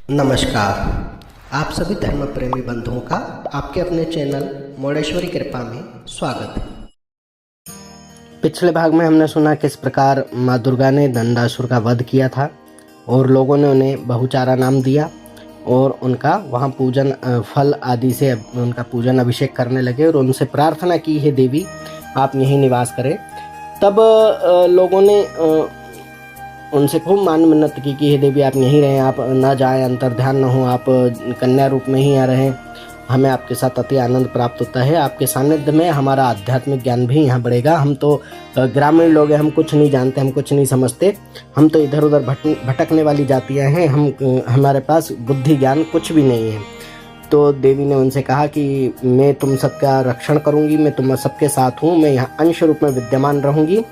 नमस्कार। आप सभी धर्म प्रेमी बंधुओं का आपके अपने चैनल मोडेश्वरी कृपा में स्वागत है। पिछले भाग में हमने सुना किस प्रकार माँ दुर्गा ने दंडासुर का वध किया था और लोगों ने उन्हें बहुचारा नाम दिया और उनका वहाँ पूजन फल आदि से उनका पूजन अभिषेक करने लगे और उनसे प्रार्थना की, हे देवी आप यहीं निवास करें। तब लोगों ने उनसे खूब मान मिन्नत की कि हे देवी आप यहीं रहें, आप न जाएं, अंतर्ध्यान न हो, आप कन्या रूप में ही रहें, हमें आपके साथ अति आनंद प्राप्त होता है, आपके सानिध्य में हमारा आध्यात्मिक ज्ञान भी यहाँ बढ़ेगा। हम तो ग्रामीण लोग हैं, हम कुछ नहीं जानते, हम कुछ नहीं समझते, हम तो इधर उधर भटकने वाली जातियाँ हैं, हमारे पास बुद्धि ज्ञान कुछ भी नहीं है। तो देवी ने उनसे कहा कि मैं तुम सबका रक्षण करूँगी, मैं तुम सबके साथ हूँ, मैं यहाँ अंश रूप में विद्यमान रहूँगी।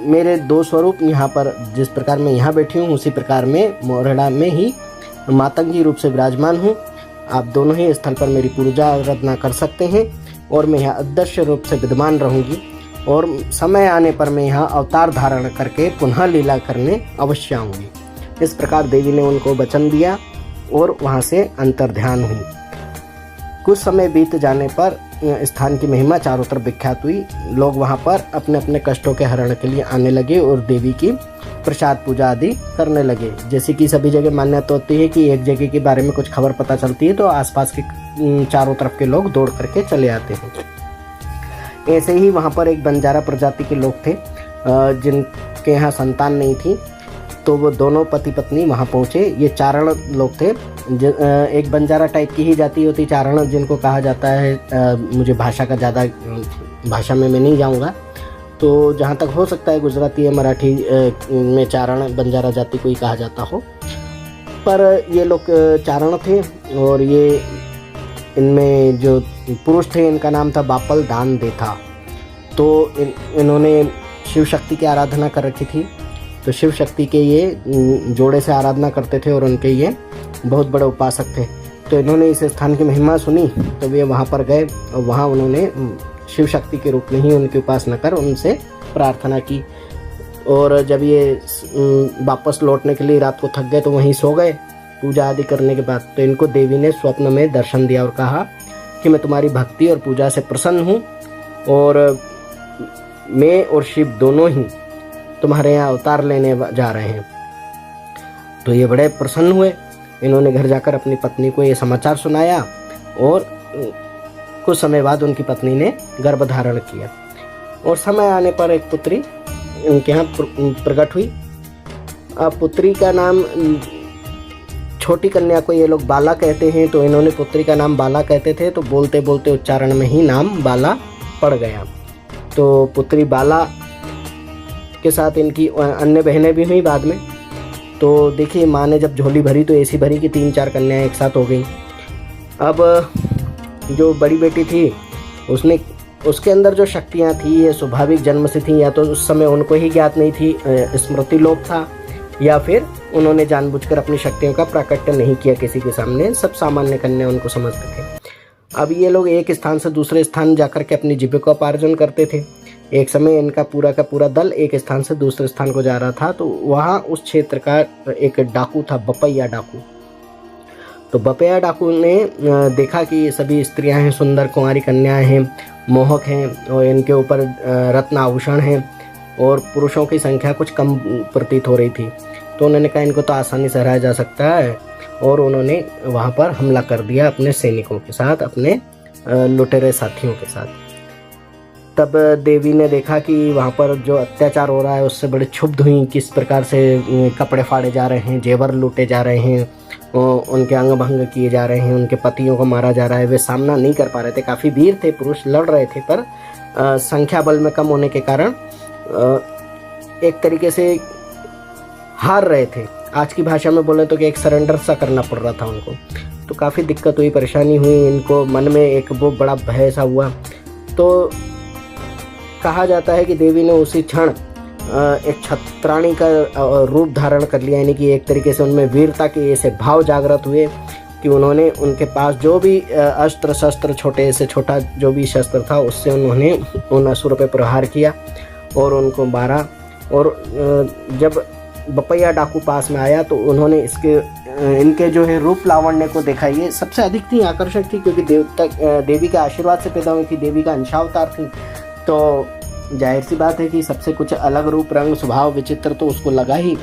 मेरे दो स्वरूप यहाँ पर, जिस प्रकार मैं यहाँ बैठी हूँ उसी प्रकार मैं मोरहड़ा में ही मातंगी रूप से विराजमान हूँ। आप दोनों ही स्थल पर मेरी पूजा आराधना कर सकते हैं और मैं यहाँ अदृश्य रूप से विद्यमान रहूँगी और समय आने पर मैं यहाँ अवतार धारण करके पुनः लीला करने अवश्य आऊँगी। इस प्रकार देवी ने उनको वचन दिया और वहाँ से अंतर्ध्यान हुई। कुछ समय बीत जाने पर स्थान की महिमा चारों तरफ विख्यात हुई। लोग वहाँ पर अपने अपने कष्टों के हरण के लिए आने लगे और देवी की प्रसाद पूजा आदि करने लगे। जैसे कि सभी जगह मान्यता होती है कि एक जगह के बारे में कुछ खबर पता चलती है तो आसपास के चारों तरफ के लोग दौड़ करके चले आते हैं। ऐसे ही वहाँ पर एक बंजारा प्रजाति के लोग थे जिनके यहाँ संतान नहीं थी, तो वो दोनों पति पत्नी वहाँ पहुँचे। ये चारण लोग थे, एक बंजारा टाइप की ही जाति होती चारण, जिनको कहा जाता है, मुझे भाषा का ज़्यादा भाषा में मैं नहीं जाऊँगा, तो जहाँ तक हो सकता है गुजराती या मराठी में चारण बंजारा जाति को ही कहा जाता हो, पर ये लोग चारण थे। और ये इनमें जो पुरुष थे इनका नाम था बापल दान देथा। तो इन्होंने शिव शक्ति की आराधना कर रखी थी, तो शिव शक्ति के ये जोड़े से आराधना करते थे और उनके ये बहुत बड़े उपासक थे। तो इन्होंने इस स्थान की महिमा सुनी तो वे वहाँ पर गए और वहाँ उन्होंने शिव शक्ति के रूप में ही उनकी उपासना कर उनसे प्रार्थना की। और जब ये वापस लौटने के लिए रात को थक गए तो वहीं सो गए पूजा आदि करने के बाद। तो इनको देवी ने स्वप्न में दर्शन दिया और कहा कि मैं तुम्हारी भक्ति और पूजा से प्रसन्न हूँ और मैं और शिव दोनों ही तुम्हारे यहाँ अवतार लेने जा रहे हैं। तो ये बड़े प्रसन्न हुए। इन्होंने घर जाकर अपनी पत्नी को ये समाचार सुनाया और कुछ समय बाद उनकी पत्नी ने गर्भ धारण किया और समय आने पर एक पुत्री उनके यहाँ प्रकट हुई। अब पुत्री का नाम, छोटी कन्या को ये लोग बाला कहते हैं, तो इन्होंने पुत्री का नाम बाला कहते थे, तो बोलते बोलते उच्चारण में ही नाम बाला पड़ गया। तो पुत्री बाला के साथ इनकी अन्य बहनें भी हुई बाद में। तो देखिए माँ ने जब झोली भरी तो ऐसी भरी कि 3-4 कन्याएं एक साथ हो गई। अब जो बड़ी बेटी थी उसके अंदर जो शक्तियाँ थी ये स्वाभाविक जन्म से थी, या तो उस समय उनको ही ज्ञात नहीं थी, स्मृति लोप था, या फिर उन्होंने जानबूझकर अपनी शक्तियों का प्राकट्य नहीं किया किसी के सामने। सब सामान्य कन्या उनको समझते थे। अब ये लोग एक स्थान से दूसरे स्थान जाकर के अपनी जीविकोपार्जन करते थे। एक समय इनका पूरा का पूरा दल एक स्थान से दूसरे स्थान को जा रहा था, तो वहाँ उस क्षेत्र का एक डाकू था, बपैया डाकू। तो बपैया डाकू ने देखा कि ये सभी स्त्रियां हैं, सुंदर कुंवारी कन्याएं हैं, मोहक हैं और इनके ऊपर रत्न आभूषण हैं और पुरुषों की संख्या कुछ कम प्रतीत हो रही थी। तो उन्होंने कहा इनको तो आसानी से हराया जा सकता है और उन्होंने वहाँ पर हमला कर दिया अपने सैनिकों के साथ, अपने लुटेरे साथियों के साथ। तब देवी ने देखा कि वहाँ पर जो अत्याचार हो रहा है उससे बड़े क्षुब्ध हुई। किस प्रकार से कपड़े फाड़े जा रहे हैं, जेवर लूटे जा रहे हैं, उनके अंग भंग किए जा रहे हैं, उनके पतियों को मारा जा रहा है। वे सामना नहीं कर पा रहे थे, काफ़ी वीर थे, पुरुष लड़ रहे थे, पर संख्या बल में कम होने के कारण एक तरीके से हार रहे थे। आज की भाषा में बोले तो कि एक सरेंडर सा करना पड़ रहा था उनको। तो काफ़ी दिक्कत हुई, परेशानी हुई, इनको मन में एक वो बड़ा भय सा हुआ। तो कहा जाता है कि देवी ने उसी क्षण एक छत्राणी का रूप धारण कर लिया, यानी कि एक तरीके से उनमें वीरता के ऐसे भाव जागृत हुए कि उन्होंने उनके पास जो भी अस्त्र शस्त्र, छोटे से छोटा जो भी शस्त्र था, उससे उन्होंने उन असुर पर प्रहार किया और उनको मारा। और जब बपैया डाकू पास में आया तो उन्होंने इसके इनके जो है रूप लावण्य को देखा, ये सबसे अधिक थी, आकर्षक थी, क्योंकि देवी के आशीर्वाद से पैदा हुई थी, देवी का अंशावतार थी। तो जाहिर सी बात है कि सबसे कुछ अलग रूप, रंग, स्वभाव विचित्र तो उसको लगा ही।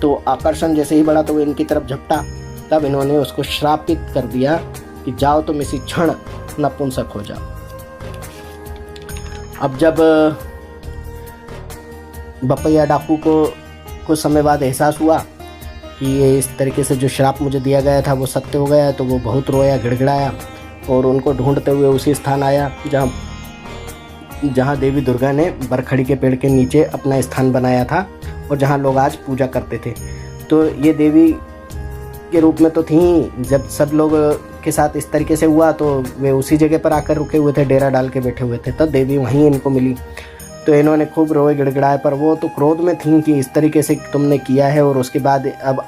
तो आकर्षण जैसे ही बढ़ा तो वो इनकी तरफ झपटा। तब इन्होंने उसको श्रापित कर दिया कि जाओ तुम इसी क्षण नपुंसक हो जाओ। अब जब बपैया डाकू को कुछ समय बाद एहसास हुआ कि ये इस तरीके से जो श्राप मुझे दिया गया था वो सत्य हो गया, तो वो बहुत रोया, गिड़गिड़ाया और उनको ढूंढते हुए उसी स्थान आया जहाँ देवी दुर्गा ने बरखड़ी के पेड़ के नीचे अपना स्थान बनाया था और जहाँ लोग आज पूजा करते थे। तो ये देवी के रूप में तो थी। जब सब लोग के साथ इस तरीके से हुआ तो वे उसी जगह पर आकर रुके हुए थे, डेरा डाल के बैठे हुए थे। तब देवी वहीं इनको मिली। तो इन्होंने खूब रोए गिड़गिड़ाए, पर वो तो क्रोध में थी कि इस तरीके से तुमने किया है और उसके बाद अब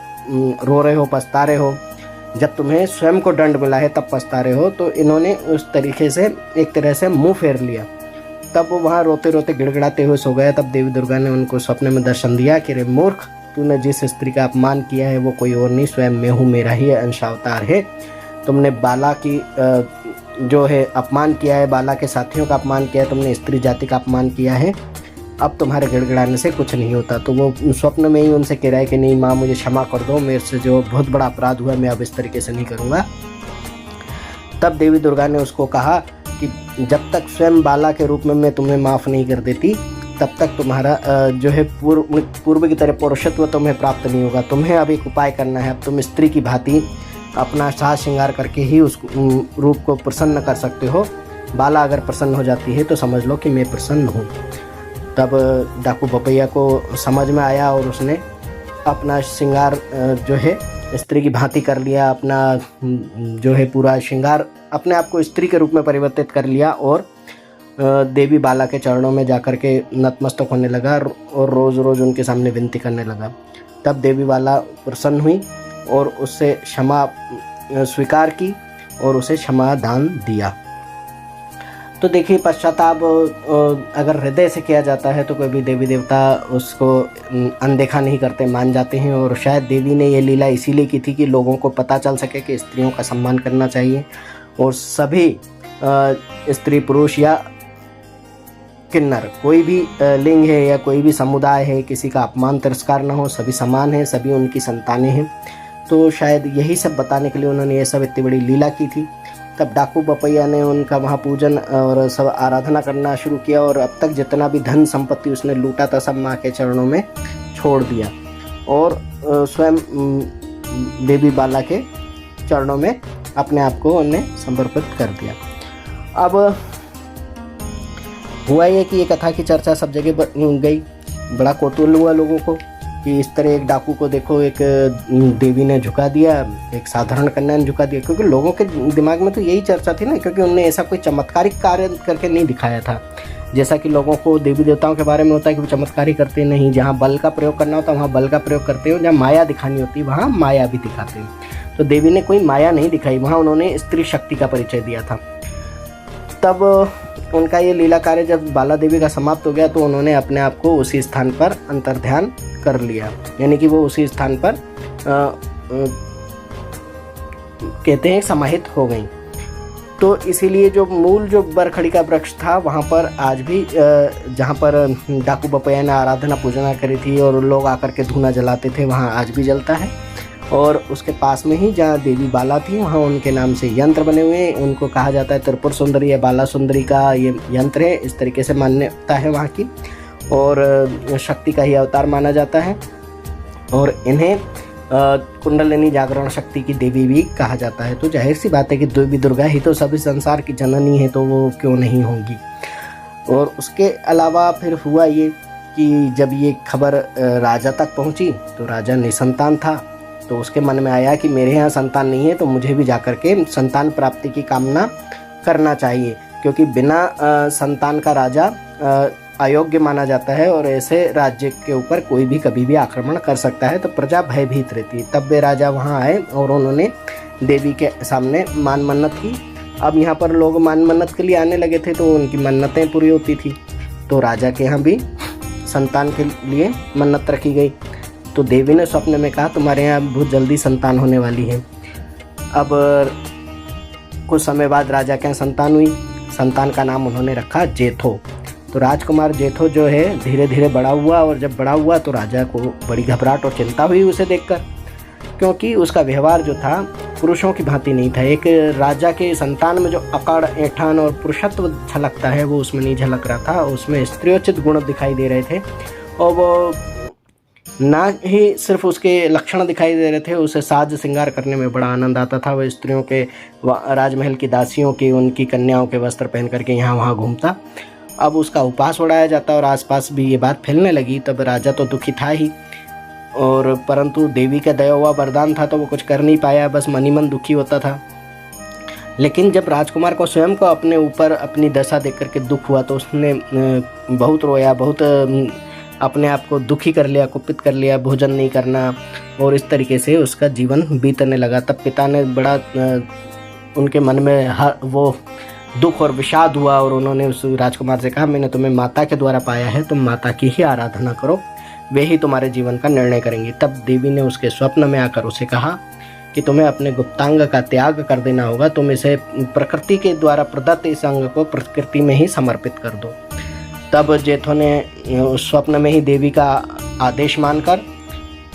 रो रहे हो, पछता रहे हो। जब तुम्हें स्वयं को दंड मिला है तब पछता रहे हो। तो इन्होंने उस तरीके से एक तरह से मुंह फेर लिया। तब वो वहाँ रोते रोते गिड़गिड़ाते हुए सो गया। तब देवी दुर्गा ने उनको स्वप्न में दर्शन दिया कि रे मूर्ख, तूने जिस स्त्री का अपमान किया है वो कोई और नहीं, स्वयं मैं हूँ, मेरा ही अंशावतार है। तुमने बाला की जो है अपमान किया है, बाला के साथियों का अपमान किया है, तुमने स्त्री जाति का अपमान किया है। अब तुम्हारे गिड़गिड़ाने से कुछ नहीं होता। तो वो स्वप्न में ही उनसे कह रहा है कि नहीं माँ, मुझे क्षमा कर दो, मेरे से जो बहुत बड़ा अपराध हुआ, मैं अब इस तरीके से नहीं करूँगा। तब देवी दुर्गा ने उसको कहा कि जब तक स्वयं बाला के रूप में मैं तुम्हें माफ़ नहीं कर देती तब तक तुम्हारा जो है पूर्व की तरह पौरुषत्व तुम्हें प्राप्त नहीं होगा। तुम्हें अब एक उपाय करना है। अब तुम स्त्री की भांति अपना साज श्रृंगार करके ही उस रूप को प्रसन्न कर सकते हो। बाला अगर प्रसन्न हो जाती है तो समझ लो कि मैं प्रसन्न हूँ। तब डाकू बपैया को समझ में आया और उसने अपना श्रृंगार जो है स्त्री की भांति कर लिया। अपना जो है पूरा श्रृंगार अपने आप को स्त्री के रूप में परिवर्तित कर लिया और देवी बाला के चरणों में जाकर के नतमस्तक होने लगा और रोज़ रोज़ उनके सामने विनती करने लगा। तब देवी बाला प्रसन्न हुई और उससे क्षमा स्वीकार की और उसे क्षमा दान दिया। तो देखिए, पश्चाताप अगर हृदय से किया जाता है तो कोई भी देवी देवता उसको अनदेखा नहीं करते, मान जाते हैं। और शायद देवी ने ये लीला इसीलिए की थी कि लोगों को पता चल सके कि स्त्रियों का सम्मान करना चाहिए और सभी स्त्री पुरुष या किन्नर, कोई भी लिंग है या कोई भी समुदाय है, किसी का अपमान तिरस्कार न हो, सभी समान हैं, सभी उनकी संतानें हैं। तो शायद यही सब बताने के लिए उन्होंने ये सब इतनी बड़ी लीला की थी। तब डाकू बपैया ने उनका वहाँ पूजन और सब आराधना करना शुरू किया और अब तक जितना भी धन संपत्ति उसने लूटा था सब माँ के चरणों में छोड़ दिया और स्वयं देवी बाला के चरणों में अपने आप को उन्हें समर्पित कर दिया। अब हुआ ये कि ये कथा की चर्चा सब जगह गई। बड़ा कौतूहल हुआ लोगों को कि इस तरह एक डाकू को देखो, एक देवी ने झुका दिया, एक साधारण कन्या ने झुका दिया। क्योंकि लोगों के दिमाग में तो यही चर्चा थी ना, क्योंकि उनने ऐसा कोई चमत्कारिक कार्य करके नहीं दिखाया था। जैसा कि लोगों को देवी देवताओं के बारे में होता है कि वो चमत्कारी करते नहीं, जहाँ बल का प्रयोग करना होता है वहाँ बल का प्रयोग करते हो, जहाँ माया दिखानी होती है वहाँ माया भी दिखाते हैं। तो देवी ने कोई माया नहीं दिखाई, वहाँ उन्होंने स्त्री शक्ति का परिचय दिया था। तब उनका ये लीला कार्य जब बाला देवी का समाप्त हो गया तो उन्होंने अपने आप को उसी स्थान पर अंतर्ध्यान कर लिया, यानी कि वो उसी स्थान पर कहते हैं समाहित हो गई। तो इसीलिए जो मूल जो बरखड़ी का वृक्ष था वहाँ पर आज भी जहाँ पर डाकू बपैया ने आराधना पूजना करी थी और लोग आकर के धूना जलाते थे, वहाँ आज भी जलता है। और उसके पास में ही जहाँ देवी बाला थी वहाँ उनके नाम से यंत्र बने हुए हैं। उनको कहा जाता है त्रिपुर सुंदरी या बाला सुंदरी का ये यंत्र है, इस तरीके से मान्यता है वहाँ की, और शक्ति का ही अवतार माना जाता है। और इन्हें कुंडलिनी जागरण शक्ति की देवी भी कहा जाता है। तो जाहिर सी बात है कि देवी दुर्गा ही तो सभी संसार की जननी है, तो वो क्यों नहीं होंगी। और उसके अलावा फिर हुआ ये कि जब ये खबर राजा तक पहुंची तो राजा निसंतान था, तो उसके मन में आया कि मेरे यहाँ संतान नहीं है तो मुझे भी जाकर के संतान प्राप्ति की कामना करना चाहिए, क्योंकि बिना संतान का राजा अयोग्य माना जाता है और ऐसे राज्य के ऊपर कोई भी कभी भी आक्रमण कर सकता है, तो प्रजा भयभीत रहती है। तब वे राजा वहाँ आए और उन्होंने देवी के सामने मान मन्नत की। अब यहाँ पर लोग मान मन्नत के लिए आने लगे थे तो उनकी मन्नतें पूरी होती थी, तो राजा के यहाँ भी संतान के लिए मन्नत रखी गई। तो देवी ने स्वप्न में कहा तुम्हारे यहाँ बहुत जल्दी संतान होने वाली है। अब कुछ समय बाद राजा के यहाँ संतान हुई। संतान का नाम उन्होंने रखा जेठो। तो राजकुमार जेठो जो है धीरे धीरे बड़ा हुआ, और जब बड़ा हुआ तो राजा को बड़ी घबराहट और चिंता हुई उसे देखकर, क्योंकि उसका व्यवहार जो था पुरुषों की भांति नहीं था। एक राजा के संतान में जो अकड़, ऐंठन और पुरुषत्व झलकता है वो उसमें नहीं झलक रहा था, उसमें स्त्रियोचित गुण दिखाई दे रहे थे। और वो ना ही सिर्फ उसके लक्षण दिखाई दे रहे थे, उसे साज श्रृंगार करने में बड़ा आनंद आता था। वह स्त्रियों के, राजमहल की दासियों की, उनकी कन्याओं के वस्त्र पहन करके यहाँ वहाँ घूमता। अब उसका उपहास उड़ाया जाता और आसपास भी ये बात फैलने लगी। तब राजा तो दुखी था ही, और परंतु देवी का दया हुआ वरदान था तो वो कुछ कर नहीं पाया, बस मन ही मन दुखी होता था। लेकिन जब राजकुमार को स्वयं को अपने ऊपर अपनी दशा देख करके दुख हुआ तो उसने बहुत रोया, बहुत अपने आप को दुखी कर लिया, कुपित कर लिया, भोजन नहीं करना, और इस तरीके से उसका जीवन बीतने लगा। तब पिता ने बड़ा उनके मन में वो दुख और विषाद हुआ, और उन्होंने उस राजकुमार से कहा मैंने तुम्हें माता के द्वारा पाया है, तुम माता की ही आराधना करो, वे ही तुम्हारे जीवन का निर्णय करेंगी। तब देवी ने उसके स्वप्न में आकर उसे कहा कि तुम्हें अपने गुप्तांग का त्याग कर देना होगा, तुम इसे प्रकृति के द्वारा प्रदत्त इस अंग को प्रकृति में ही समर्पित कर दो। तब जेठो ने उस स्वप्न में ही देवी का आदेश मानकर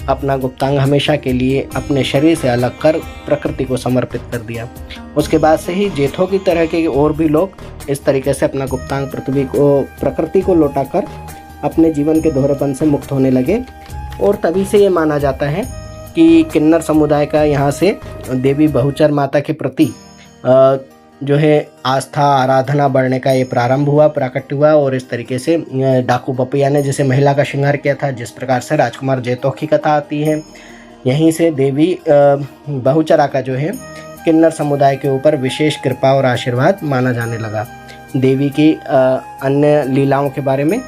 अपना गुप्तांग हमेशा के लिए अपने शरीर से अलग कर प्रकृति को समर्पित कर दिया। उसके बाद से ही जेठो की तरह के और भी लोग इस तरीके से अपना गुप्तांग प्रकृति को लौटाकर अपने जीवन के दोहरेपन से मुक्त होने लगे। और तभी से ये माना जाता है कि किन्नर समुदाय का यहाँ से देवी बहुचर माता के प्रति जो है आस्था, आराधना बढ़ने का ये प्रारंभ हुआ, प्राकट्य हुआ। और इस तरीके से डाकू बपैया ने जैसे महिला का श्रृंगार किया था, जिस प्रकार से राजकुमार जेठो की कथा आती है, यहीं से देवी बहुचरा का जो है किन्नर समुदाय के ऊपर विशेष कृपा और आशीर्वाद माना जाने लगा। देवी की अन्य लीलाओं के बारे में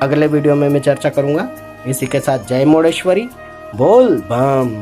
अगले वीडियो में मैं चर्चा करूँगा। इसी के साथ जय मोड़ेश्वरी, बोल बम।